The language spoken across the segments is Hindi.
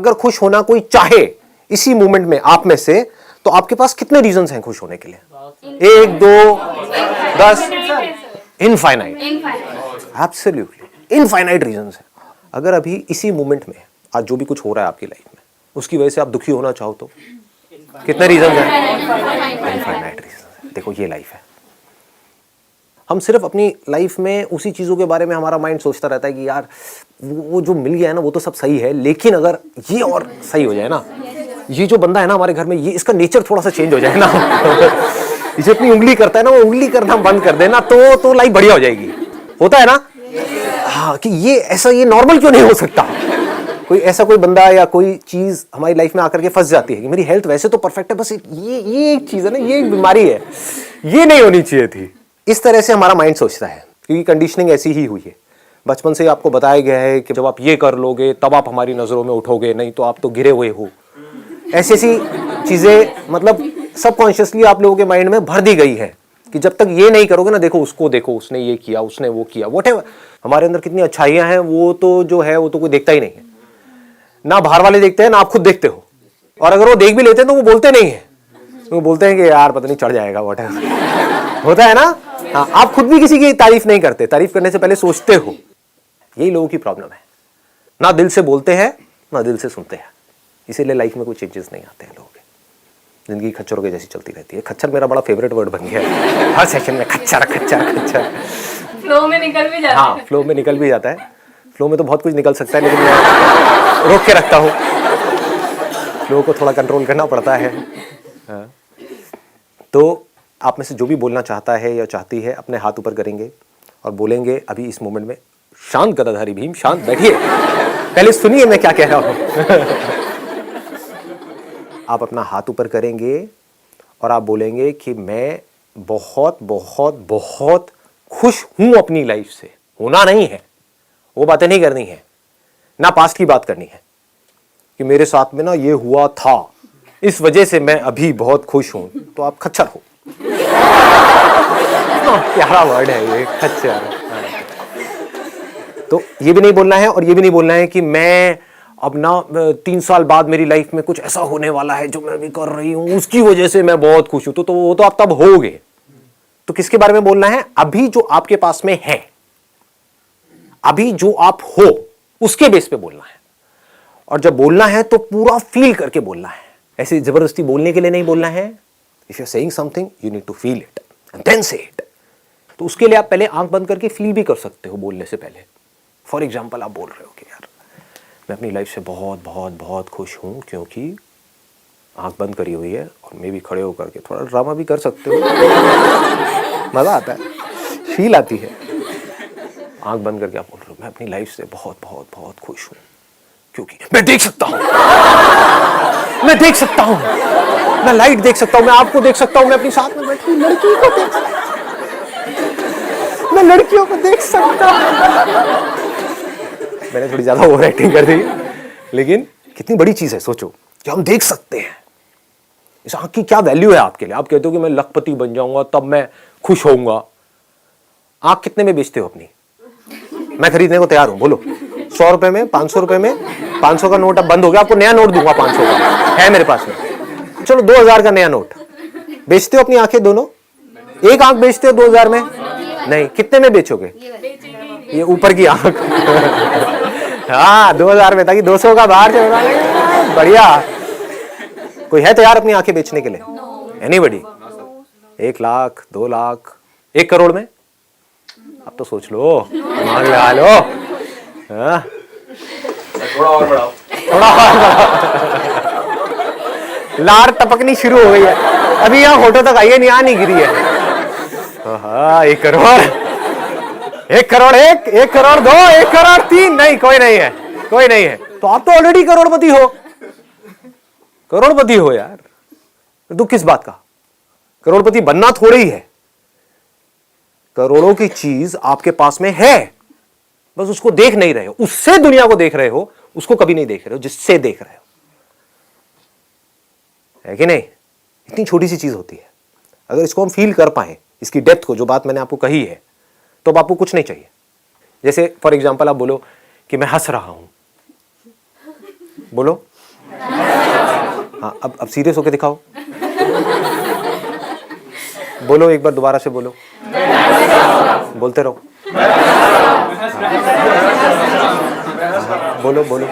अगर खुश होना कोई चाहे इसी मोमेंट में आप में से, तो आपके पास कितने रीजंस हैं खुश होने के लिए? 1, 2, 10, इनफाइनाइट, एब्सोल्युटली इनफाइनाइट रीजंस है। अगर अभी इसी मोमेंट में आज जो भी कुछ हो रहा है आपकी लाइफ में, उसकी वजह से आप दुखी होना चाहो तो कितने रीजंस हैं? Infinite reasons. देखो ये लाइफ है। हम सिर्फ अपनी लाइफ में उसी चीज़ों के बारे में हमारा माइंड सोचता रहता है कि यार वो जो मिल गया है ना वो तो सब सही है, लेकिन अगर ये और सही हो जाए ना, ये जो बंदा है ना हमारे घर में, ये इसका नेचर थोड़ा सा चेंज हो जाए ना ये अपनी उंगली करता है ना, वो उंगली करना बंद कर देना तो लाइफ बढ़िया हो जाएगी। होता है ना? हाँ, कि ये ऐसा, ये नॉर्मल क्यों नहीं हो सकता? कोई ऐसा कोई बंदा या कोई चीज हमारी लाइफ में आकर के फंस जाती है कि मेरी हेल्थ वैसे तो परफेक्ट है, बस ये एक चीज है ना, ये एक बीमारी है, ये नहीं होनी चाहिए थी। इस तरह से हमारा माइंड सोचता है, क्योंकि कंडीशनिंग ऐसी ही हुई है। बचपन से आपको बताया गया है कि जब आप ये कर लोगे तब आप हमारी नजरों में उठोगे, नहीं तो आप तो गिरे हुए हो। ऐसी ऐसी चीजें मतलब सबकॉन्शियसली आप लोगों के माइंड में भर दी गई है कि जब तक ये नहीं करोगे ना, देखो उसने ये किया, उसने वो किया, व्हाटएवर। हमारे अंदर कितनी अच्छाइयां हैं वो तो जो है वो तो कोई देखता ही नहीं है। ना बाहर वाले देखते हैं ना आप खुद देखते हो, और अगर वो देख भी लेते हैं तो वो बोलते नहीं है, वो बोलते हैं कि यार पता नहीं चढ़ जाएगा, व्हाटएवर। होता है ना? हाँ, आप खुद भी किसी की तारीफ नहीं करते, तारीफ करने से पहले सोचते हो। यही लोगों की प्रॉब्लम है, ना दिल से बोलते हैं ना दिल से सुनते हैं, इसीलिए लाइफ में कोई चेंजेस नहीं आते हैं लोगों के। जिंदगी खच्चरों के जैसी चलती रहती है। खच्चर मेरा बड़ा फेवरेट वर्ड बन गया है, हर सेशन में खच्चर खच्चर खच्चर। फ्लो में निकल भी जाता है। हाँ, फ्लो में निकल भी जाता है। फ्लो में तो बहुत कुछ निकल सकता है, लेकिन मैं रोक के रखता हूँ। फ्लो को थोड़ा कंट्रोल करना पड़ता है। हाँ। तो आप में से जो भी बोलना चाहता है या चाहती है, अपने हाथ ऊपर करेंगे और बोलेंगे अभी इस मोमेंट में, शांत गदाधारी भीम, शांत बैठिए, पहले सुनिए मैं क्या कह रहा हूँ। आप अपना हाथ ऊपर करेंगे और आप बोलेंगे कि मैं बहुत बहुत बहुत खुश हूं अपनी लाइफ से। होना नहीं है, वो बातें नहीं करनी है, ना पास्ट की बात करनी है कि मेरे साथ में ना ये हुआ था, इस वजह से मैं अभी बहुत खुश हूं। तो आप खच्चर हो। प्यारा वर्ड है ये, खच्चर। तो ये भी नहीं बोलना है और ये भी नहीं बोलना है कि मैं अब ना 3 साल बाद मेरी लाइफ में कुछ ऐसा होने वाला है जो मैं अभी कर रही हूं उसकी वजह से मैं बहुत खुश हूं। तो वो तो आप तब होगे। तो किसके बारे में बोलना है? अभी जो आपके पास में है, अभी जो आप हो उसके बेस पे बोलना है। और जब बोलना है तो पूरा फील करके बोलना है, ऐसे जबरदस्ती बोलने के लिए नहीं बोलना है। If you are saying something you need to feel it and then say it. तो उसके लिए आप पहले आंख बंद करके फील भी कर सकते हो बोलने से पहले। फॉर एग्जाम्पल, आप बोल रहे हो कि यार मैं अपनी लाइफ से बहुत बहुत बहुत खुश हूं, क्योंकि आंख बंद करी हुई है, और मैं भी खड़े होकर के थोड़ा ड्रामा भी कर सकते हो। मजा आता है, फील आती है। आंख बंद करके आप बोल रहे हो मैं अपनी लाइफ से बहुत बहुत बहुत खुश हूं, क्योंकि मैं देख सकता हूं, मैं देख सकता हूं, मैं लाइट देख सकता हूं, मैं आपको देख सकता हूं, मैं अपनी साथ में बैठी लड़की को देख सकता हूं, मैं लड़कियों को देख सकता हूं। मैंने थोड़ी ज्यादा ओवर एक्टिंग कर दी, लेकिन कितनी बड़ी चीज है। सोचो कि हम देख सकते हैं। इस आंख की क्या वैल्यू है आपके लिए? आप कहते हो कि मैं लखपति बन जाऊंगा तब मैं खुश होऊंगा। आंख कितने में बेचते हो अपनी? मैं खरीदने को तैयार हूं, बोलो। 100 रुपए में, 500 रुपए में? 500 का नोट अब बंद हो गया, आपको नया नोट दूंगा 500 का, है मेरे पास में। चलो 2000 का नया नोट। बेचते हो अपनी आंखें दोनों? एक आंख बेचते हो 2000 में? नहीं। कितने में बेचोगे? ये ऊपर की आंख। हाँ, 2000 में, ताकि 200 का बाहर चलना। बढ़िया। कोई है तैयार अपनी आंखें बेचने के लिए? एनीबडी? 1 लाख, 2 लाख, 1 करोड़ में? अब तो सोच लो, दिमाग लगा लो। हाँ? थोड़ा और बढ़ाओ, थोड़ा और बढ़ाओ। लार टपकनी शुरू हो गई है, अभी यहाँ होठों तक आई है, यहाँ नहीं गिरी है। हाँ, 1 करोड़, 1 करोड़ 1, 1 करोड़ 2, 1 करोड़ 3, नहीं, कोई नहीं है, कोई नहीं है। तो आप तो ऑलरेडी करोड़पति हो, करोड़पति हो यार। दुख किस बात का? करोड़पति बनना थोड़ी ही है। करोड़ों की चीज आपके पास में है, बस उसको देख नहीं रहे हो। उससे दुनिया को देख रहे हो, उसको कभी नहीं देख रहे हो जिससे देख रहे हो, है कि नहीं? इतनी छोटी सी चीज होती है। अगर इसको हम फील कर पाए, इसकी डेप्थ को, जो बात मैंने आपको कही है, तो अब आपको कुछ नहीं चाहिए। जैसे फॉर एग्जाम्पल आप बोलो कि मैं हंस रहा हूं, बोलो हाँ, अब सीरियस होके दिखाओ। बोलो एक बार दोबारा से बोलो। बोलते रहो। बोलो बोलो।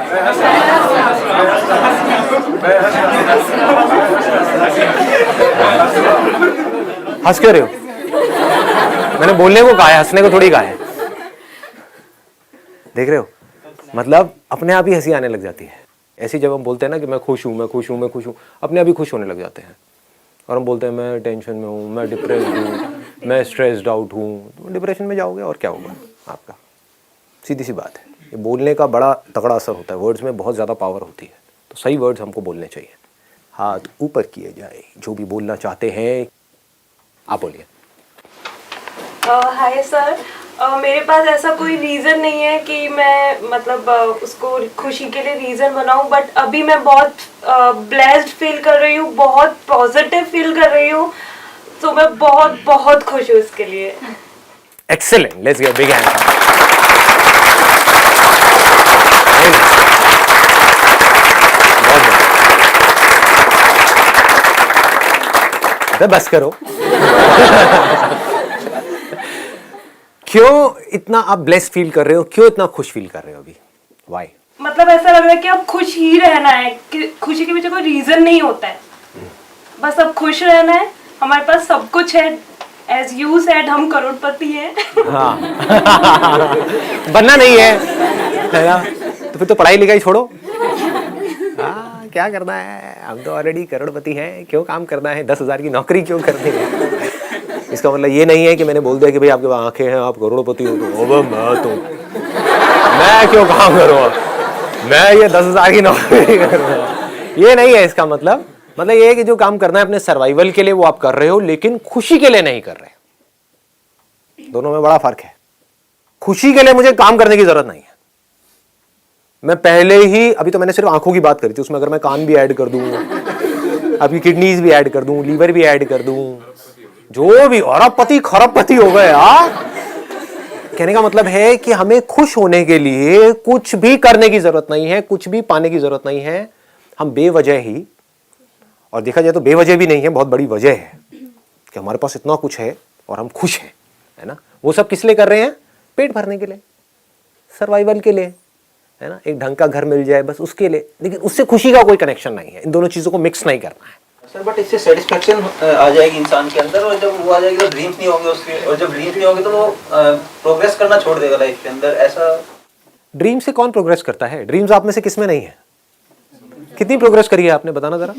हंस क्यों रहे हो? मैंने बोलने को कहा है, हंसने को थोड़ी कहा है। देख रहे हो, मतलब अपने आप ही हंसी आने लग जाती है। ऐसी जब हम बोलते हैं ना कि मैं खुश हूँ, मैं खुश हूँ, मैं खुश हूँ, अपने आप ही खुश होने लग जाते हैं। और हम बोलते हैं मैं टेंशन में हूँ, मैं डिप्रेस्ड हूँ, मैं स्ट्रेस्ड आउट हूँ, तो डिप्रेशन में जाओगे और क्या होगा आपका। सीधी सी बात है। ये बोलने का बड़ा तगड़ा असर होता है, वर्ड्स में बहुत ज़्यादा पावर होती है। तो सही वर्ड्स हमको बोलने चाहिए। हाथ ऊपर किए जाए, जो भी बोलना चाहते हैं आप बोलिए। हाय सर, मेरे पास ऐसा कोई रीज़न नहीं है कि मैं मतलब उसको खुशी के लिए रीज़न बनाऊं, बट अभी मैं बहुत ब्लेस्ड फील कर रही हूँ, बहुत पॉजिटिव फील कर रही हूँ, तो मैं बहुत बहुत खुश हूँ इसके लिए। Excellent, let's give big hand. बस करो। क्यों इतना आप ब्लेस्ड फील कर रहे हो, क्यों इतना खुश फील कर रहे हो अभी? वाई? मतलब ऐसा लग रहा है कि अब खुश ही रहना है, कि खुशी के पीछे कोई रीजन नहीं होता है, बस अब खुश रहना है। हमारे पास सब कुछ है, एज यू सेड हम करोड़पति हैं। हाँ। बनना नहीं है ना, तो फिर तो पढ़ाई लिखाई छोड़ो। हाँ, क्या करना है, हम तो ऑलरेडी करोड़पति हैं, क्यों काम करना है, 10,000 की नौकरी क्यों करनी है। इसका मतलब ये नहीं है कि मैंने बोल दिया कि भाई आपके पास आंखें हैं, आप करोड़पति हो, तो मैं क्यों काम करूँगा, मैं ये 10,000 की नौकरी करूँगा, ये नहीं है इसका मतलब। मतलब ये है कि जो काम करना है अपने सर्वाइवल के लिए वो आप कर रहे हो, लेकिन खुशी के लिए नहीं कर रहे। दोनों में बड़ा फर्क है। खुशी के लिए मुझे काम करने की जरूरत नहीं है। मैं पहले ही, अभी तो मैंने सिर्फ आंखों की बात करी थी, उसमें अगर मैं कान भी ऐड कर दूं, आपकी किडनीज भी ऐड कर दूं, लीवर भी ऐड कर दूं, जो भी, अरबपति खरबपति हो गए यार। कहने का मतलब है कि हमें खुश होने के लिए कुछ भी करने की जरूरत नहीं है, कुछ भी पाने की जरूरत नहीं है। हम बेवजह ही, और देखा जाए तो बेवजह भी नहीं है, बहुत बड़ी वजह है कि हमारे पास इतना कुछ है और हम खुश हैं, है ना। वो सब किस लिए कर रहे हैं? पेट भरने के लिए, सर्वाइवल के लिए, है ना। एक ढंग का घर मिल जाए बस उसके लिए, लेकिन उससे खुशी का कोई कनेक्शन नहीं है। इन दोनों चीजों को मिक्स नहीं करना है सर। बट इससे सेटिस्फेक्शन आ जाएगी इंसान के अंदर, और जब वो आ जाएगी तो ड्रीम्स नहीं होंगे उसके, और जब ड्रीम्स नहीं होंगे तो वो प्रोग्रेस करना छोड़ देगा लाइफ के अंदर। ऐसा ड्रीम से कौन प्रोग्रेस करता है? ड्रीम्स आप में से किसमें नहीं है? कितनी प्रोग्रेस करी है आपने, बताना जरा।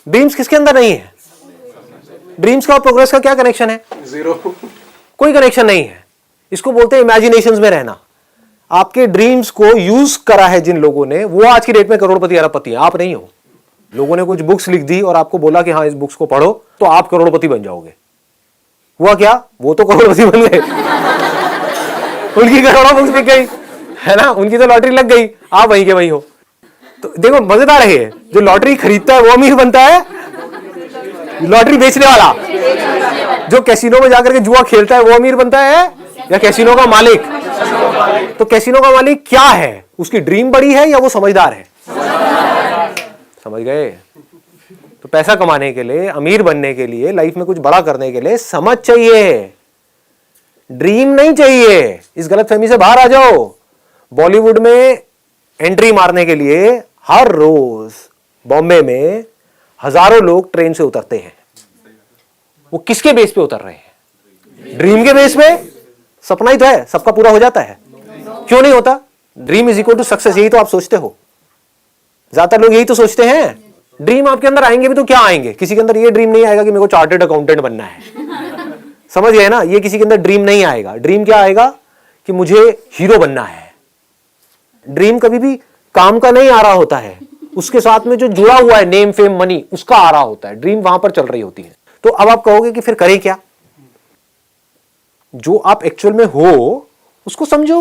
ड्रीम्स किसके अंदर नहीं है? ड्रीम्स का और प्रोग्रेस का क्या कनेक्शन है? जीरो। कोई कनेक्शन नहीं है। इसको बोलते हैं इमेजिनेशंस में रहना। आपके ड्रीम्स को यूज करा है जिन लोगों ने, वो आज की डेट में करोड़पति अरबपति हैं, आप नहीं हो। लोगों ने कुछ बुक्स लिख दी और आपको बोला कि हाँ इस बुक्स को पढ़ो तो आप करोड़पति बन जाओगे। हुआ क्या? वो तो करोड़पति बन गए। उनकी करोड़ों बुक्स बिक गई, है ना, उनकी तो लॉटरी लग गई, आप वहीं के वहीं हो। तो देखो मजेदार है, जो लॉटरी खरीदता है वो अमीर बनता है, लॉटरी बेचने वाला, जो कैसीनो में जाकर के जुआ खेलता है वो अमीर बनता है, या कैसीनो का मालिक? तो कैसीनो का मालिक क्या है? उसकी ड्रीम बड़ी है या वो समझदार है? समझ गए? तो पैसा कमाने के लिए, अमीर बनने के लिए, लाइफ में कुछ बड़ा करने के लिए समझ चाहिए, ड्रीम नहीं चाहिए। इस गलतफहमी से बाहर आ जाओ। बॉलीवुड में एंट्री मारने के लिए हर रोज बॉम्बे में हजारों लोग ट्रेन से उतरते हैं। वो किसके बेस पे उतर रहे हैं? ड्रीम के बेस पे। सपना ही तो है, सबका पूरा हो जाता है, क्यों नहीं होता? Dream is equal to success, यही तो आप सोचते हो। ज्यादातर लोग यही तो सोचते हैं। ड्रीम आपके अंदर आएंगे भी तो क्या आएंगे? किसी के अंदर ये ड्रीम नहीं आएगा कि मेरे को चार्टर्ड अकाउंटेंट बनना है, समझ गए ना। ये किसी के अंदर ड्रीम नहीं आएगा। ड्रीम क्या आएगा कि मुझे हीरो बनना है। ड्रीम कभी भी काम का नहीं आ रहा होता है, उसके साथ में जो जुड़ा हुआ है नेम फेम मनी, उसका आ रहा होता है। ड्रीम वहां पर चल रही होती है। तो अब आप कहोगे कि फिर करें क्या? जो आप एक्चुअल में हो उसको समझो।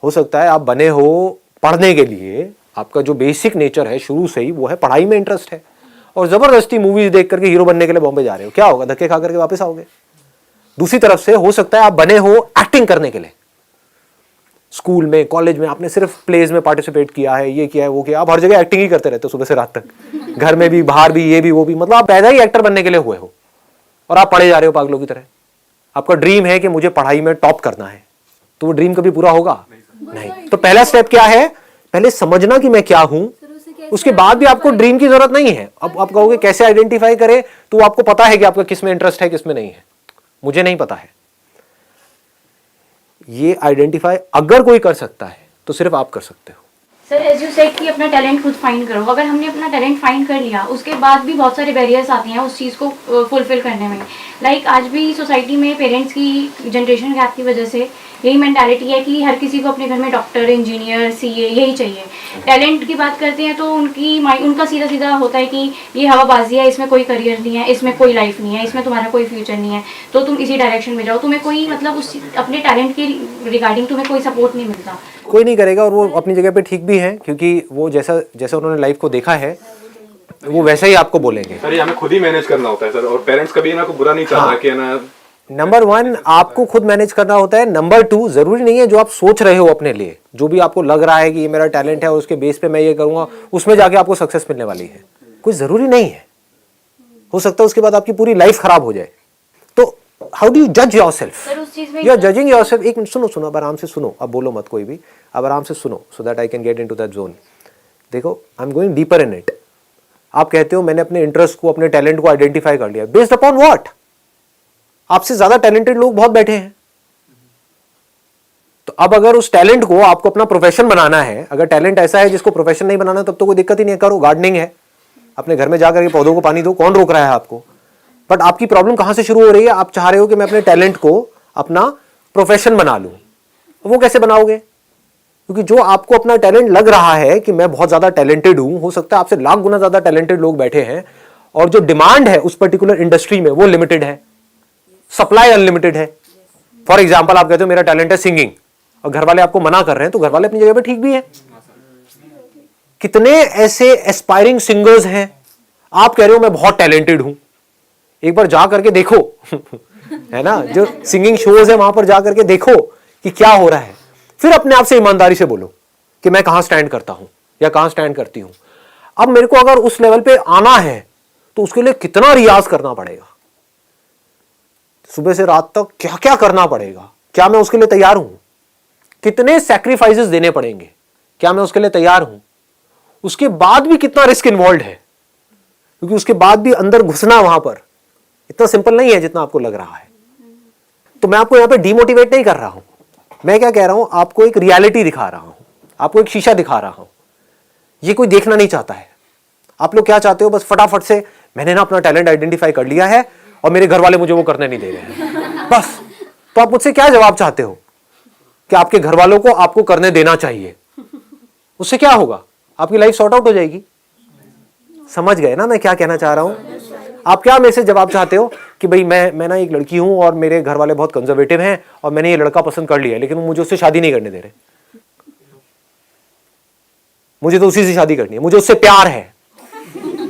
हो सकता है आप बने हो पढ़ने के लिए, आपका जो बेसिक नेचर है शुरू से ही वो है पढ़ाई में इंटरेस्ट है, और जबरदस्ती मूवीज देख करके हीरो बनने के लिए बॉम्बे जा रहे हो। क्या होगा? धक्के खा करके वापस आओगे। दूसरी तरफ से हो सकता है आप बने हो एक्टिंग करने के लिए, स्कूल में, कॉलेज में आपने सिर्फ प्लेज में पार्टिसिपेट किया है, ये किया है, वो किया, आप हर जगह एक्टिंग ही करते रहते हो सुबह से रात तक, घर में भी, बाहर भी, ये भी वो भी, मतलब आप पैदा ही एक्टर बनने के लिए हुए हो और आप पढ़े जा रहे हो पागलों की तरह। आपका ड्रीम है कि मुझे पढ़ाई में टॉप करना है, तो वो ड्रीम कभी पूरा होगा नहीं। तो पहला स्टेप क्या है? पहले समझना कि मैं क्या हूं, उसके बाद भी आपको ड्रीम की जरूरत नहीं है। अब आप कहोगे कैसे आइडेंटिफाई करें, तो आपको पता है कि आपका किस में इंटरेस्ट है, किस में नहीं है। मुझे नहीं पता है। ये आइडेंटिफाई अगर कोई कर सकता है तो सिर्फ आप कर सकते हो। सर एज यू सेड कि अपना टैलेंट खुद फाइंड करो। अगर हमने अपना टैलेंट फाइंड कर लिया, उसके बाद भी बहुत सारे बैरियर्स आते हैं उस चीज़ को फुलफिल करने में। लाइक आज भी सोसाइटी में पेरेंट्स की जनरेशन गैप की वजह से यही मेंटालिटी है कि हर किसी को अपने घर में डॉक्टर, इंजीनियर, सीए यही चाहिए। टैलेंट की बात करते हैं तो उनका सीधा सीधा होता है कि ये हवाबाजी है, इसमें कोई करियर नहीं है, इसमें कोई लाइफ नहीं है, इसमें तुम्हारा कोई फ्यूचर नहीं है, तो तुम इसी डायरेक्शन में जाओ। तुम्हें कोई मतलब उस अपने टैलेंट के रिगार्डिंग तुम्हें कोई सपोर्ट नहीं मिलता। कोई नहीं करेगा, और वो अपनी जगह पे ठीक भी है, क्योंकि वो जैसा जैसा उन्होंने लाइफ को देखा है वो वैसा ही आपको बोलेंगे। सर ये हमें खुद ही मैनेज करना होता है सर, और पेरेंट्स कभी ना को बुरा नहीं चाहता कि ना। नंबर 1 आपको खुद मैनेज करना होता है। नंबर 2 जरूरी नहीं है जो आप सोच रहे हो अपने लिए, जो भी आपको लग रहा है कि ये मेरा टैलेंट है और उसके बेस पे मैं ये करूंगा, उसमें जाके आपको सक्सेस मिलने वाली है। कोई जरूरी नहीं है। हो सकता है उसके बाद आपकी पूरी लाइफ खराब हो जाए। तो हाउ डू यू जज yourself? You are judging yourself. एक मिनट सुनो, अब आराम से सुनो, अब बोलो मत कोई भी, अब आराम से सुनो, so that I can get into that zone. देखो, I am going deeper in it. आप कहते हो मैंने अपने इंटरेस्ट को, अपने टैलेंट को आइडेंटिफाई कर लिया। Based upon what? आपसे ज्यादा टैलेंटेड लोग बहुत बैठे हैं। तो अब अगर उस टैलेंट को आपको अपना प्रोफेशन बनाना है, अगर टैलेंट ऐसा है जिसको प्रोफेशन नहीं बनाना, तब तो कोई दिक्कत ही नहीं है। करो, गार्डनिंग है, अपने घर में जाकर के पौधों को पानी दो, कौन रोक रहा है आपको? बट आपकी प्रॉब्लम कहां से शुरू हो रही है? आप चाह रहे हो कि मैं अपने टैलेंट को अपना प्रोफेशन बना लूं। वो कैसे बनाओगे? क्योंकि जो आपको अपना टैलेंट लग रहा है कि मैं बहुत ज्यादा टैलेंटेड हूं, हो सकता है आपसे लाख गुना ज्यादा टैलेंटेड लोग बैठे हैं, और जो डिमांड है उस पर्टिकुलर इंडस्ट्री में वो लिमिटेड है, सप्लाई अनलिमिटेड है। फॉर एग्जाम्पल, आप कहते हो मेरा टैलेंट है सिंगिंग, और घर वाले आपको मना कर रहे हैं, तो घर वाले अपनी जगह पे ठीक भी है। कितने ऐसे एस्पायरिंग सिंगर्स हैं, आप कह रहे हो मैं बहुत टैलेंटेड हूं। एक बार जा करके देखो है ना, जो सिंगिंग शोज है वहां पर जा करके देखो कि क्या हो रहा है, फिर अपने आप से ईमानदारी से बोलो कि मैं कहां स्टैंड करता हूं या कहां स्टैंड करती हूं। अब मेरे को अगर उस लेवल पे आना है तो उसके लिए कितना रियाज करना पड़ेगा, सुबह से रात तक क्या क्या करना पड़ेगा, क्या मैं उसके लिए तैयार हूं? कितने सैक्रिफाइसेस देने पड़ेंगे, क्या मैं उसके लिए तैयार हूं? उसके बाद भी कितना रिस्क इन्वॉल्व है, क्योंकि उसके बाद भी अंदर घुसना वहां पर इतना सिंपल नहीं है जितना आपको लग रहा है। तो मैं आपको यहां पे डीमोटिवेट नहीं कर रहा हूं, मैं क्या कह रहा हूं, आपको एक रियलिटी दिखा रहा हूं, आपको एक शीशा दिखा रहा हूं। ये कोई देखना नहीं चाहता है। आप लोग क्या चाहते हो? बस फटाफट से मैंने ना अपना टैलेंट आइडेंटिफाई कर लिया है और मेरे घर वाले मुझे वो करने नहीं दे रहे हैं, बस। तो आप मुझसे क्या जवाब चाहते हो कि आपके घर वालों को आपको करने देना चाहिए? उससे क्या होगा? आपकी लाइफ सॉर्ट आउट हो जाएगी। समझ गए ना मैं क्या कहना चाह रहा हूं? आप क्या मेरे से जवाब चाहते हो कि भाई मैं ना एक लड़की हूं और मेरे घर वाले बहुत कंजर्वेटिव हैं और मैंने ये लड़का पसंद कर लिया है, लेकिन वो मुझे उससे शादी नहीं करने दे रहे। मुझे तो उसी से शादी करनी है, मुझे उससे प्यार है।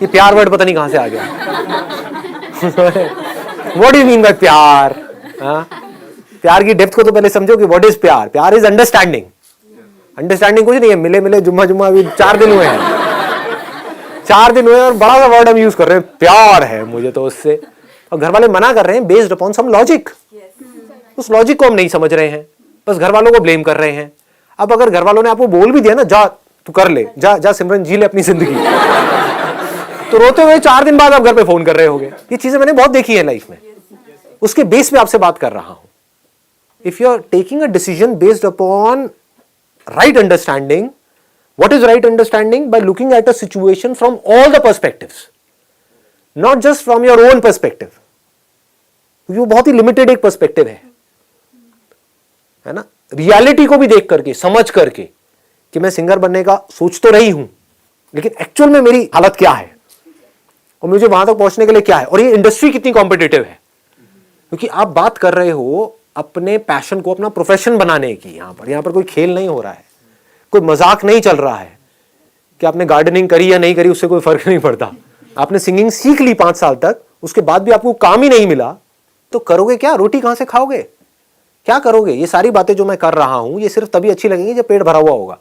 ये प्यार वर्ड पता नहीं कहां से आ गया। What do you mean by प्यार? प्यार की डेप्थ को तो पहले समझो कि व्हाट इज प्यार। प्यार इज अंडरस्टैंडिंग। अंडरस्टैंडिंग कुछ नहीं है, मिले मिले जुम्मा जुम्मा अभी 4 दिन हुए हैं, 4 दिन हुए और बड़ा सा वर्ड हम यूज कर रहे हैं, प्यार है मुझे तो उससे। और घर वाले मना कर रहे हैं बेस्ड अपॉन सम लॉजिक। उस लॉजिक को हम नहीं समझ रहे हैं, बस घर वालों को ब्लेम कर रहे हैं। अब अगर घर वालों ने आपको बोल भी दिया ना, जा तू कर ले, जा जा सिमरन जी ले अपनी जिंदगी, तो रोते हुए 4 दिन बाद आप घर पे फोन कर रहे होगे। ये चीजें मैंने बहुत देखी है लाइफ में, उसके बेस पे आपसे बात कर रहा हूं। If you are taking a decision based upon right understanding, what is right understanding? By looking at a situation from all the perspectives, not just from your own perspective, क्योंकि वो बहुत ही लिमिटेड एक पर्सपेक्टिव है ना। रियलिटी को भी देख करके, समझ करके कि मैं सिंगर बनने का सोच तो रही हूं, लेकिन एक्चुअल में मेरी हालत क्या है और मुझे वहां तक पहुंचने के लिए क्या है, और ये इंडस्ट्री कितनी कॉम्पिटिटिव है। क्योंकि आप बात कर रहे हो अपने पैशन को अपना प्रोफेशन बनाने की। यहां पर कोई खेल नहीं हो रहा है, कोई मजाक नहीं चल रहा है कि आपने गार्डनिंग करी या नहीं करी, उससे कोई फर्क नहीं पड़ता। आपने सिंगिंग सीख ली 5 साल तक, उसके बाद भी आपको काम ही नहीं मिला, तो करोगे क्या? रोटी कहां से खाओगे? क्या करोगे? ये सारी बातें जो मैं कर रहा हूं ये सिर्फ तभी अच्छी लगेंगी जब पेट भरा हुआ होगा।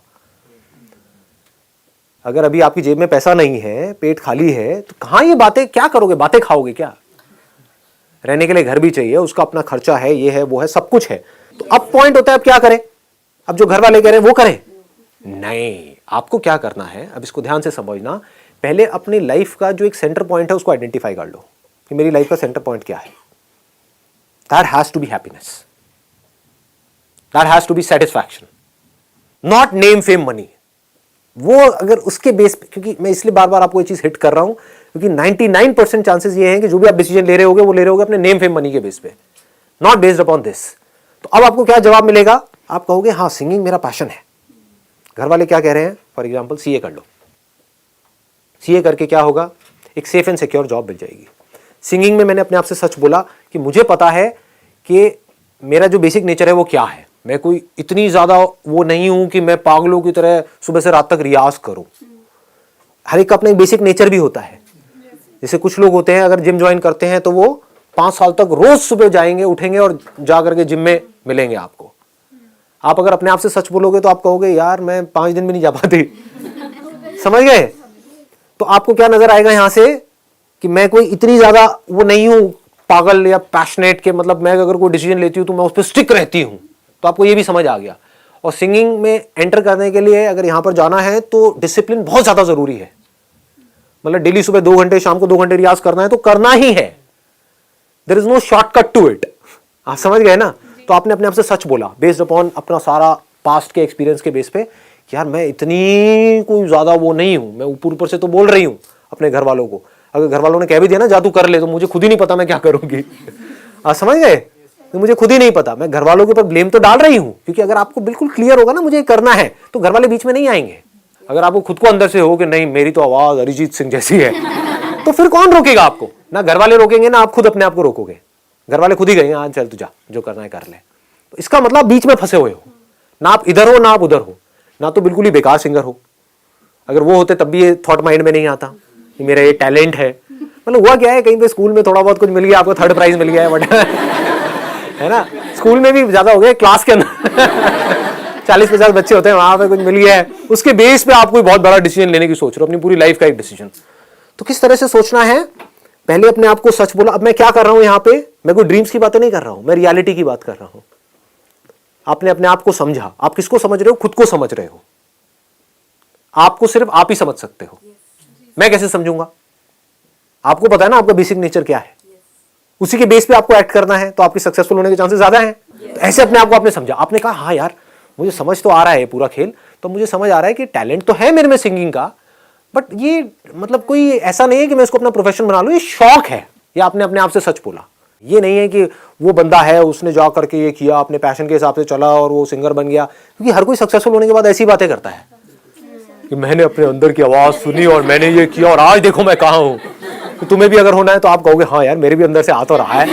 अगर अभी आपकी जेब में पैसा नहीं है, पेट खाली है, तो कहां ये बातें, क्या करोगे? बातें खाओगे क्या? रहने के लिए घर भी चाहिए, उसका अपना खर्चा है, ये है वो है, सब कुछ है। तो अब पॉइंट होता है अब क्या करें? अब जो घर वाले कह रहे हैं वो करें? नहीं, आपको क्या करना है, अब इसको ध्यान से समझना। पहले अपनी लाइफ का जो एक सेंटर पॉइंट है उसको आइडेंटिफाई कर लो कि मेरी लाइफ का सेंटर पॉइंट क्या है। That has to be happiness, that has to be satisfaction, not name fame money. वो अगर उसके बेस पे, क्योंकि मैं इसलिए बार बार आपको ये चीज हिट कर रहा हूं क्योंकि 99% चांसेस ये हैं कि जो भी आप डिसीजन ले रहे होगे वो ले रहे होगे अपने नेम फेम मनी के बेस पे, नॉट बेस्ड अपॉन दिस। तो अब आपको क्या जवाब मिलेगा? आप कहोगे हाँ सिंगिंग मेरा पैशन है। घर वाले क्या कह रहे हैं? फॉर एग्जाम्पल सीए कर लो। सीए करके क्या होगा? एक सेफ एंड सिक्योर जॉब मिल जाएगी। सिंगिंग में मैंने अपने आप से सच बोला कि मुझे पता है कि मेरा जो बेसिक नेचर है वो क्या है। मैं कोई इतनी ज्यादा वो नहीं हूं कि मैं पागलों की तरह सुबह से रात तक रियाज करूं। हर एक का अपना एक बेसिक नेचर भी होता है। जैसे कुछ लोग होते हैं अगर जिम ज्वाइन करते हैं तो वो 5 साल तक रोज सुबह जाएंगे, उठेंगे और जा करके जिम में मिलेंगे आपको। आप अगर अपने आप से सच बोलोगे तो आप कहोगे यार मैं 5 दिन में नहीं जा पाती। समझ गए? तो आपको क्या नजर आएगा यहां से कि मैं कोई इतनी ज्यादा वो नहीं हूं पागल या पैशनेट के, मतलब मैं अगर कोई डिसीजन लेती हूं तो मैं उस पर स्टिक रहती हूं। तो आपको ये भी समझ आ गया। और सिंगिंग में एंटर करने के लिए अगर यहां पर जाना है तो डिसिप्लिन बहुत ज्यादा जरूरी है। मतलब डेली सुबह 2 घंटे, शाम को 2 घंटे रियाज करना है तो करना ही है। There is no shortcut to it. आप समझ गए ना? तो आपने अपने आप से सच बोला बेस्ड अपॉन अपना सारा पास्ट के एक्सपीरियंस के बेस पे कि यार मैं इतनी कोई ज्यादा वो नहीं हूं। मैं ऊपर ऊपर से तो बोल रही हूं अपने घर वालों को। अगर घर वालों ने कह भी दिया ना जा तू कर ले, तो मुझे खुद ही नहीं पता मैं क्या करूंगी। आप समझ गए? तो मुझे खुद ही नहीं पता। मैं घर वालों के ऊपर ब्लेम तो डाल रही हूं क्योंकि अगर आपको बिल्कुल क्लियर होगा ना मुझे करना है तो घर वाले बीच में नहीं आएंगे। अगर आपको खुद को अंदर से हो कि नहीं मेरी तो आवाज अरिजीत सिंह जैसी है तो फिर कौन रोकेगा आपको? ना घर वाले रोकेंगे ना आप खुद अपने आप को रोकोगे। घर वाले खुद ही कहेंगे हाँ चल तू जा, जो करना है कर ले। तो इसका मतलब बीच में फंसे हुए हो, ना आप इधर हो ना आप उधर हो, ना तो बिल्कुल ही बेकार सिंगर हो। अगर वो होते तब भी ये थॉट माइंड में नहीं आता कि मेरा ये टैलेंट है। मतलब हुआ क्या है, कहीं पे स्कूल में थोड़ा बहुत कुछ मिल गया, आपको 3rd प्राइज मिल गया है बट है ना, स्कूल में भी ज्यादा हो गया, क्लास के अंदर 40-50 बच्चे होते हैं, वहां पे कुछ मिल गया है, उसके बेस पे आप कोई बहुत बड़ा डिसीजन लेने की सोच रहे हो, अपनी पूरी लाइफ का एक डिसीजन। तो किस तरह से सोचना है? पहले अपने आप को सच बोला। अब मैं क्या कर रहा हूं यहाँ पे? मैं कोई ड्रीम्स की बातें नहीं कर रहा हूं, मैं रियलिटी की बात कर रहा हूं। आपने अपने आप को समझा। आप किसको समझ रहे हो? खुद को समझ रहे हो। आपको सिर्फ आप ही समझ सकते हो। मैं कैसे समझूंगा? आपको पता है ना आपका बेसिक नेचर क्या है, उसी के बेस पे आपको एक्ट करना है, तो आपके सक्सेसफुल होने के चांसेस ज्यादा हैं। तो ऐसे अपने आप को आपने समझा। आपने कहा हाँ यार मुझे समझ तो आ रहा है पूरा खेल, तो मुझे समझ आ रहा है कि टैलेंट तो है मेरे में सिंगिंग का, बट ये मतलब कोई ऐसा नहीं है कि मैं इसको अपना प्रोफेशन बना लूं, ये शौक है। ये आपने अपने आप से सच बोला। ये नहीं है कि वो बंदा है उसने जा करके ये किया, अपने पैशन के हिसाब से चला और वो सिंगर बन गया। क्योंकि हर कोई सक्सेसफुल होने के बाद ऐसी बातें करता है कि मैंने अपने अंदर की आवाज सुनी और मैंने ये किया और आज देखो मैं कहां हूं। तो तुम्हें भी अगर होना है तो आप कहोगे हाँ यार मेरे भी अंदर से आ तो रहा है।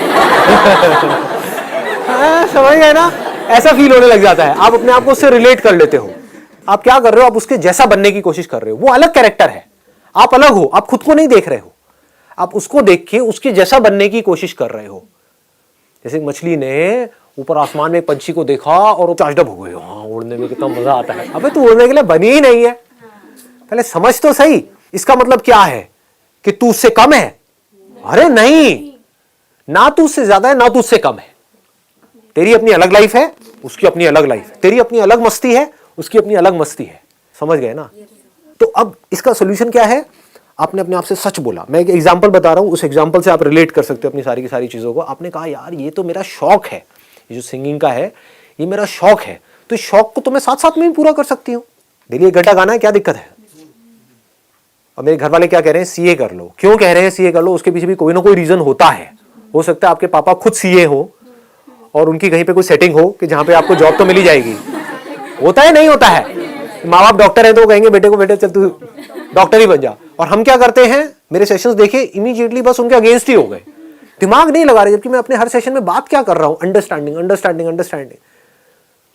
समझ गए ना? ऐसा फील होने लग जाता है, आप अपने आप को उससे रिलेट कर लेते हो। आप क्या कर रहे हो? आप उसके जैसा बनने की कोशिश कर रहे हो। वो अलग कैरेक्टर है, आप अलग हो, आप खुद को नहीं देख रहे हो, आप उसको देख के उसके जैसा बनने की कोशिश कर रहे हो। जैसे मछली ने ऊपर आसमान में एक पंछी को देखा और वो चाशडब हो गए, हाँ उड़ने में कितना मजा आता है। अबे तू उड़ने के लिए बनी ही नहीं है, पहले समझ तो सही। इसका मतलब क्या है कि तू उससे कम है? अरे नहीं, ना तू उससे ज्यादा है ना तू उससे कम है। तेरी अपनी अलग लाइफ है, उसकी अपनी अलग लाइफ है। तेरी अपनी अलग मस्ती है, उसकी अपनी अलग मस्ती है। समझ गए ना? तो अब इसका सोल्यूशन क्या है? आपने अपने आप से सच बोला। मैं एक एग्जांपल बता रहा हूं, उस एग्जांपल से आप रिलेट कर सकते हो अपनी सारी की सारी चीजों को। आपने कहा यार ये तो मेरा शौक है, ये जो सिंगिंग का है ये मेरा शौक है, तो इस शौक को तो मैं साथ साथ में भी पूरा कर सकती हूँ। डेली 1 घंटा गाना है, क्या दिक्कत है? और मेरे घर वाले क्या कह रहे हैं? सीए कर लो। क्यों कह रहे हैं सीए कर लो? उसके पीछे भी कोई ना कोई रीजन होता है। हो सकता है आपके पापा खुद सीए हो और उनकी कहीं पे कोई सेटिंग हो कि जहां पे आपको जॉब तो मिल ही जाएगी। होता है नहीं होता है? माँ बाप डॉक्टर है तो वो कहेंगे बेटे को बेटे चल तू डॉक्टर ही बन जा। और हम क्या करते हैं? मेरे सेशंस देखे इमीडिएटली बस उनके अगेंस्ट ही हो गए, दिमाग नहीं लगा रहे, जबकि मैं अपने हर सेशन में बात क्या कर रहा हूं? Understanding understanding understanding.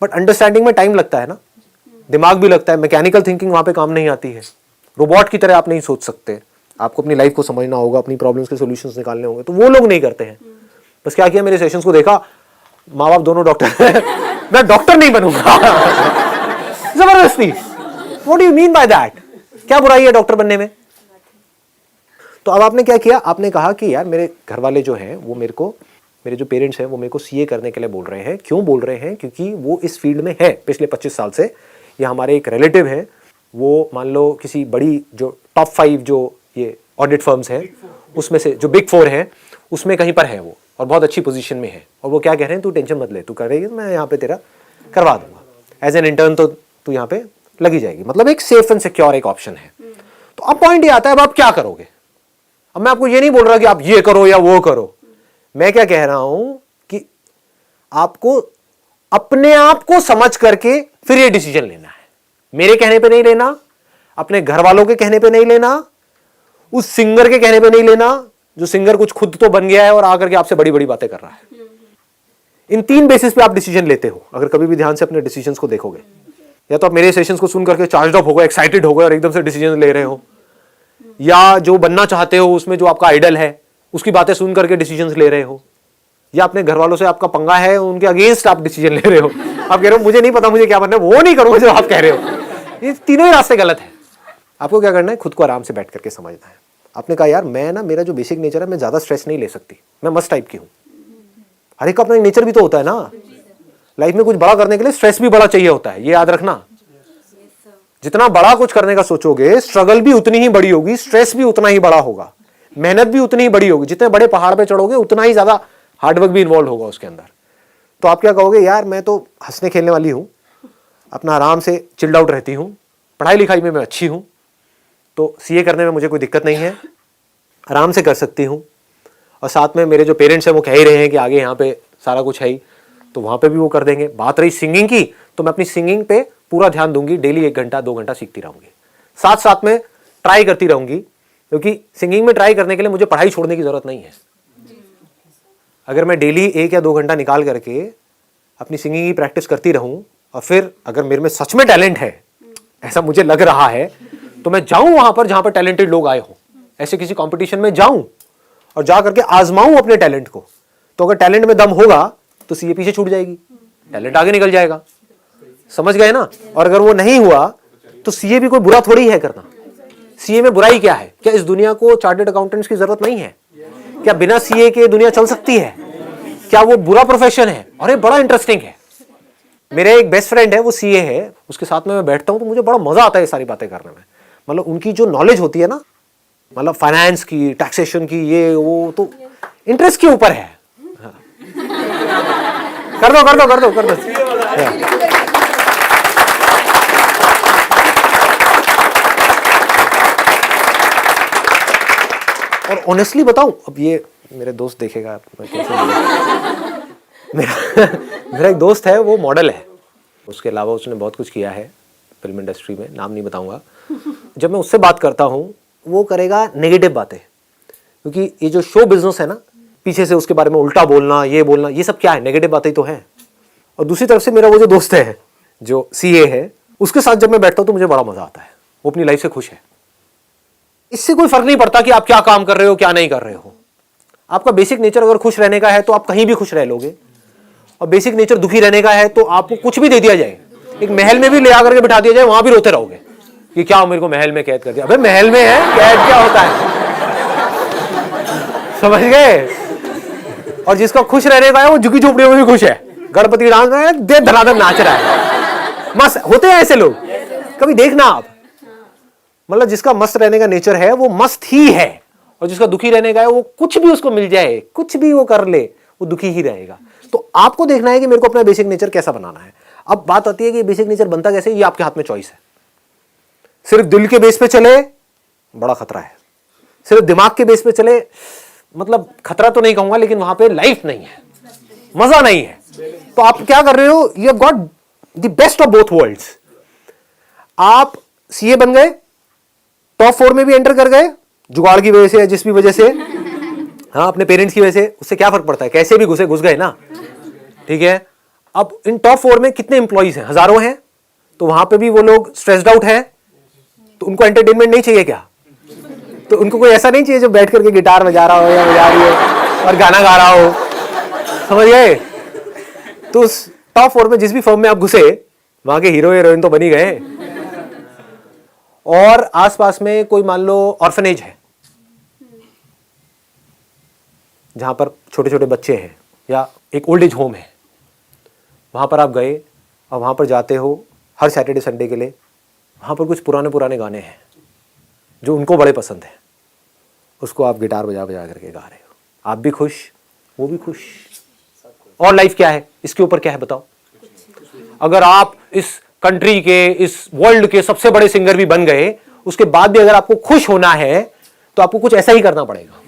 But understanding में टाइम लगता है ना, दिमाग भी लगता है। मैकेनिकल थिंकिंग वहां पे काम नहीं आती है। रोबोट की तरह आप नहीं सोच सकते। आपको अपनी लाइफ को समझना होगा, अपनी प्रॉब्लम्स के सॉल्यूशंस निकालने होंगे, तो वो लोग नहीं करते हैं। बस क्या किया, मेरे सेशंस को देखा, माँ बाप दोनों डॉक्टर मैं डॉक्टर नहीं बनूंगा जबरदस्ती। What do you mean by that? क्या बुराई है डॉक्टर बनने में? तो अब आपने क्या किया, आपने कहा कि यार मेरे घर वाले जो हैं वो मेरे जो पेरेंट्स हैं वो मेरे को सीए करने के लिए बोल रहे हैं। क्यों बोल रहे हैं? क्योंकि वो इस फील्ड में है पिछले 25 साल से, या हमारे एक रिलेटिव हैं वो मान लो किसी बड़ी जो टॉप 5 जो ये ऑडिट फर्म्स हैं उसमें से, जो बिग 4 हैं उसमें कहीं पर है वो, और बहुत अच्छी पोजीशन में है। और वो क्या कह रहे हैं, तू टेंशन मत ले, तू कर रही है, मैं यहाँ पे तेरा करवा दूंगा एज एन इंटर्न, तो तू यहाँ पे लगी जाएगी। मतलब एक सेफ एंड सिक्योर एक ऑप्शन है। तो अब पॉइंट ये आता है, अब आप क्या करोगे? अब मैं आपको ये नहीं बोल रहा कि आप ये करो या वो करो, मैं क्या कह रहा हूं कि आपको अपने आप को समझ करके फिर ये डिसीजन लेना है। मेरे कहने पे नहीं लेना, अपने घर वालों के कहने पे नहीं लेना, उस सिंगर के कहने पे नहीं लेना जो सिंगर कुछ खुद तो बन गया है और आकर के आपसे बड़ी बड़ी बातें कर रहा है। इन 3 बेसिस पे आप डिसीजन लेते हो। अगर कभी भी ध्यान से अपने डिसीजंस को देखोगे, या तो आप मेरे सेशंस को सुन करके चार्ज अप हो गए, एक्साइटेड हो गए और एकदम से डिसीजन ले रहे हो, या जो बनना चाहते हो उसमें जो आपका आइडल है उसकी बातें सुन करके डिसीजंस ले रहे हो, या अपने घर वालों से आपका पंगा है उनके अगेंस्ट आप डिसीजन ले रहे हो। आप कह रहे हो मुझे नहीं पता मुझे क्या बनना है, वो नहीं करूंगा जो आप कह रहे हो। ये तीनों ही रास्ते गलत है। आपको क्या करना है, खुद को आराम से बैठ करके समझना है। आपने कहा यार मैं ना, मेरा जो बेसिक नेचर है मैं ज्यादा स्ट्रेस नहीं ले सकती, मैं मस्त टाइप की हूं। हर एक का अपना नेचर भी तो होता है ना। लाइफ में कुछ बड़ा करने के लिए स्ट्रेस भी बड़ा चाहिए होता है, ये याद रखना। जितना बड़ा कुछ करने का सोचोगे स्ट्रगल भी उतनी ही बड़ी होगी, स्ट्रेस भी उतना ही बड़ा होगा, मेहनत भी उतनी ही बड़ी होगी। जितने बड़े पहाड़ पे चढ़ोगे उतना ही ज्यादा हार्डवर्क भी इन्वॉल्व होगा उसके अंदर। तो आप क्या कहोगे, यार मैं तो हंसने खेलने वाली हूं, अपना आराम से चिल्ड आउट रहती हूं, पढ़ाई लिखाई में मैं अच्छी हूं, तो सीए करने में मुझे कोई दिक्कत नहीं है, आराम से कर सकती हूं। और साथ में मेरे जो पेरेंट्स हैं वो कह ही रहे हैं कि आगे यहाँ पे सारा कुछ है ही, तो वहां पे भी वो कर देंगे। बात रही सिंगिंग की, तो मैं अपनी सिंगिंग पे पूरा ध्यान दूंगी, डेली 1 घंटा 2 घंटा सीखती रहूंगी, साथ साथ में ट्राई करती रहूंगी, क्योंकि सिंगिंग में ट्राई करने के लिए मुझे पढ़ाई छोड़ने की जरूरत नहीं है। अगर मैं डेली 1 या 2 घंटा निकाल करके अपनी सिंगिंग की प्रैक्टिस करती रहूं, और फिर अगर मेरे में सच में टैलेंट है, ऐसा मुझे लग रहा है, तो मैं जाऊं वहां पर जहां पर टैलेंटेड लोग आए हो, ऐसे किसी कंपटीशन में जाऊं और जा करके आजमाऊं अपने टैलेंट को। तो अगर टैलेंट में दम होगा तो सीए पीछे छूट जाएगी, टैलेंट आगे निकल जाएगा। समझ गए ना? और अगर वो नहीं हुआ तो सीए भी कोई बुरा थोड़ी है करना। सीए में बुराई क्या है? क्या इस दुनिया को चार्टर्ड अकाउंटेंट्स की जरूरत नहीं है? क्या बिना सीए के दुनिया चल सकती है? क्या वो बुरा प्रोफेशन है? अरे बड़ा इंटरेस्टिंग है। मेरे एक बेस्ट फ्रेंड है, वो सीए है, उसके साथ में मैं बैठता हूं तो मुझे बड़ा मजा आता है ये सारी बातें करने में। मतलब उनकी जो नॉलेज होती है ना, मतलब फाइनेंस की, टैक्सेशन की, ये वो तो इंटरेस्ट के ऊपर है। हाँ। कर दो कर दो कर दो कर दो। और ऑनेस्टली बताऊं, अब ये मेरे दोस्त देखेगा, मैं कैसे मेरा एक दोस्त है, वो मॉडल है, उसके अलावा उसने बहुत कुछ किया है फिल्म इंडस्ट्री में, नाम नहीं बताऊंगा। जब मैं उससे बात करता हूं वो करेगा नेगेटिव बातें, क्योंकि ये जो शो बिजनेस है ना, पीछे से उसके बारे में उल्टा बोलना, ये बोलना, ये सब क्या है, नेगेटिव बातें तो है। और दूसरी तरफ से मेरा वो जो दोस्त है जो सीए है, उसके साथ जब मैं बैठता हूं तो मुझे बड़ा मजा आता है। वो अपनी लाइफ से खुश है। इससे कोई फर्क नहीं पड़ता कि आप क्या काम कर रहे हो क्या नहीं कर रहे हो। आपका बेसिक नेचर अगर खुश रहने का है तो आप कहीं भी खुश रह लोगे, और बेसिक नेचर दुखी रहने का है तो आपको कुछ भी दे दिया जाए, एक महल में भी ले आकर के बिठा दिया जाए, वहां भी रोते रहोगे कि क्या मेरे को महल में कैद कर दिया। अबे महल में है, कैद क्या होता है? समझ गए? और जिसका खुश रहने का है वो झुकी झोपड़ियों में भी खुश है, गणपति डांस में दे धनाधन नाच रहा है। मस्त होते हैं ऐसे लोग, कभी देखना आप। मतलब जिसका मस्त रहने का नेचर है वो मस्त ही है, और जिसका दुखी रहने का है वो कुछ भी उसको मिल जाए, कुछ भी वो कर ले, वो दुखी ही रहेगा। तो आपको देखना है कि मेरे को अपना बेसिक नेचर कैसा बनाना है। अब बात आती है कि बेसिक नेचर बनता कैसे, ये आपके हाथ में चॉइस है। सिर्फ दिल के बेस पे चले, बड़ा खतरा है। सिर्फ दिमाग के बेस पे चले, मतलब खतरा तो नहीं कहूंगा, लेकिन वहां पे लाइफ नहीं है, मजा नहीं है। तो आप क्या कर रहे हो, you have got the best of both worlds. आप सीए बन गए, टॉप 4 में भी एंटर कर गए, जुगाड़ की वजह से या जिस भी वजह से, हाँ अपने पेरेंट्स की वजह से, उससे क्या फर्क पड़ता है, कैसे भी घुस गए ना, ठीक है। अब इन टॉप 4 में कितने एम्प्लॉइज हैं, हजारों हैं, तो वहां पे भी वो लोग स्ट्रेस्ड आउट है, तो उनको एंटरटेनमेंट नहीं चाहिए क्या? तो उनको कोई ऐसा नहीं चाहिए जो बैठ करके गिटार बजा रहा हो या बजा रही हो और गाना गा रहा हो, समझ गए? तो उस टॉप 4 में जिस भी फर्म में आप घुसे, वहां के हीरो हीरोइन तो बन ही गए। और आसपास में कोई मान लो ऑर्फनेज है, जहां पर छोटे छोटे बच्चे हैं, या एक ओल्ड एज होम है, वहां पर आप गए और वहां पर जाते हो हर सैटरडे संडे के लिए। वहां पर कुछ पुराने पुराने गाने हैं जो उनको बड़े पसंद हैं, उसको आप गिटार बजा बजा करके गा रहे हो। आप भी खुश, वो भी खुश। और लाइफ क्या है, इसके ऊपर क्या है बताओ? अगर आप इस कंट्री के, इस वर्ल्ड के सबसे बड़े सिंगर भी बन गए, उसके बाद भी अगर आपको खुश होना है तो आपको कुछ ऐसा ही करना पड़ेगा।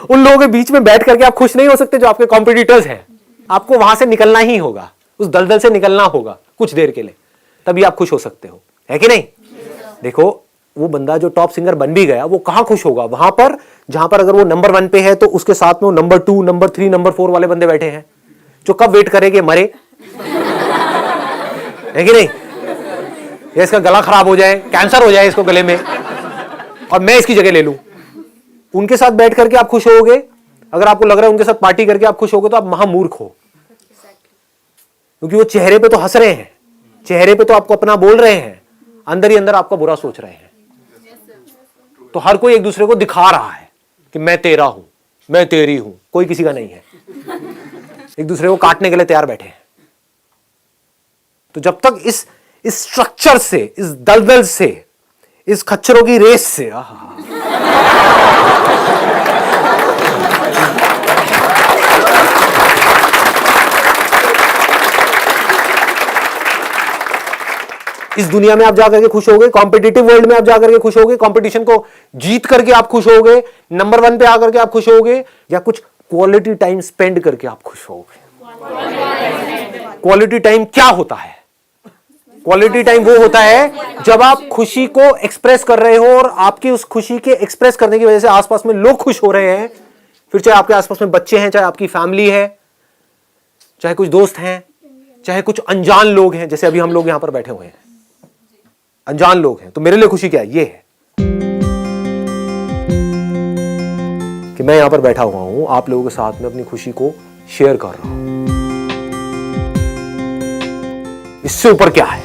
उन लोगों के बीच में बैठ करके आप खुश नहीं हो सकते जो आपके कॉम्पिटिटर्स हैं। आपको वहां से निकलना ही होगा, उस दलदल से निकलना होगा कुछ देर के लिए, तभी आप खुश हो सकते हो, है कि नहीं? देखो, वो बंदा जो टॉप सिंगर बन भी गया, वो कहां खुश होगा? वहां पर जहां पर अगर वो नंबर 1 पे है तो उसके साथ में वो नंबर 2, नंबर 3, नंबर 4 वाले बंदे बैठे हैं जो कब वेट करेंगे मरे, है कि नहीं? या इसका गला खराब हो जाए, कैंसर हो जाए इसको गले में, और मैं इसकी जगह ले लूं। उनके साथ बैठ करके आप खुश होगे? अगर आपको लग रहा है उनके साथ पार्टी करके आप खुश होगे तो आप महामूर्ख हो, क्योंकि वो चेहरे पे तो हंस रहे हैं, चेहरे पे तो आपको अपना बोल रहे हैं, अंदर ही अंदर आपका बुरा सोच रहे हैं। तो हर कोई एक दूसरे को दिखा रहा है कि मैं तेरा हूं, मैं तेरी हूं, कोई किसी का नहीं है। एक दूसरे को काटने के लिए तैयार बैठे हैं। तो जब तक इस स्ट्रक्चर से, इस दलदल से, इस खच्चरों की रेस से, इस दुनिया में आप जाकर के खुश होगे, कॉम्पिटिटिव वर्ल्ड में आप जाकर के खुश होगे, कंपटीशन को जीत करके आप खुश होगे, नंबर 1 पे आकर के आप खुश होगे, या कुछ क्वालिटी टाइम स्पेंड करके आप खुश होगे? क्वालिटी टाइम क्या होता है? क्वालिटी टाइम वो होता है जब आप खुशी को एक्सप्रेस कर रहे हो और आपकी उस खुशी के एक्सप्रेस करने की वजह से आसपास में लोग खुश हो रहे हैं। फिर चाहे आपके आसपास में बच्चे हैं, चाहे आपकी फैमिली है, चाहे कुछ दोस्त हैं, चाहे कुछ अनजान लोग हैं, जैसे अभी हम लोग यहां पर बैठे हुए हैं, अनजान लोग हैं। तो मेरे लिए खुशी क्या है? ये है कि मैं यहां पर बैठा हुआ हूं, आप लोगों के साथ में अपनी खुशी को शेयर कर रहा हूं। इससे ऊपर क्या है?